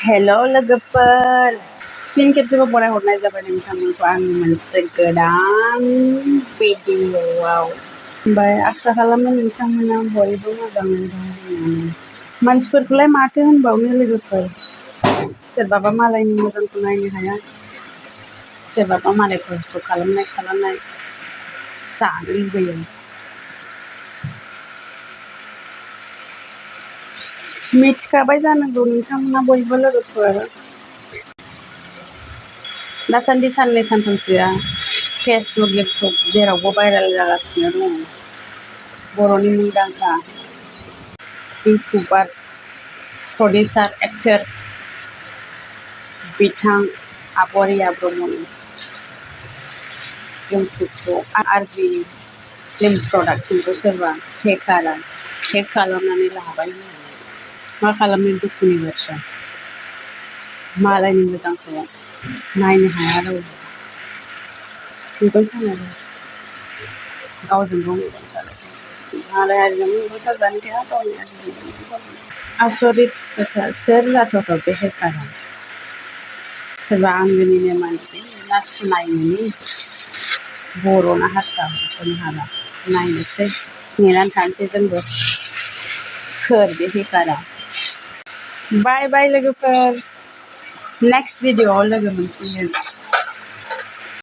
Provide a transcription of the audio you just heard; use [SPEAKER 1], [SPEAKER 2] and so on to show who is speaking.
[SPEAKER 1] हेल' लोगोफोर फिन खेबसेबाव बरायहरनाय जाबाय नोंथांमोनखौ आंनि मोनसे गोदान भिडिअ'आव। ओमफ्राय आसा खालामो नोंथांमोना बयबो मोजाङै दं होननानै। मानसिफोरखौलाय माथो होनबावनो लोगोफोर, सोरबाबा मालायनि मोजांखौ नायनो हाया, सोरबाबा मालाय खस्थ' खालामनाय जानो लुबैयो। मिथिखाबाय जानांगौ नोंथांमोना बयबो लोगोफोर, दासान्दि साननै सानथामसोआ फेसबुक इउटुब जेरावबो भाइरेल जागासिनो दङ। बर'नि मुंदांखा इउटुबार प्रडिउसार एक्टर बिथां आबरिया ब्रह्मनि इउटुबखौ आरबि फिल्म प्रडाक्सनखौ सोरबा हेकारा हेक खालामनानै लाबाय होननानै मा खालामनो दुखुनि बाथ्रा। मालायनि मोजांखौ नायनो हाया रावबो। मेगन सानाय गावजों गाव मेगन सालाय, मालाय हारिजों मेगन साजानो गैया, गावनि हारिजों मेगन साजानो। आसरित खोथा, सोर जाथावथाव बे हेकारा? सोरबा आंगोनिनो मानसि ना सिनायमोनि? बर' ना हारसा हमस'नो हाला। नायनोसै, नेनानै थानोसै जोंबो, सोर बे हेकारा। बाय बाय लोगोफोर, नेक्स्ट भिडिअ'आव लोगो मोनफिनगोन।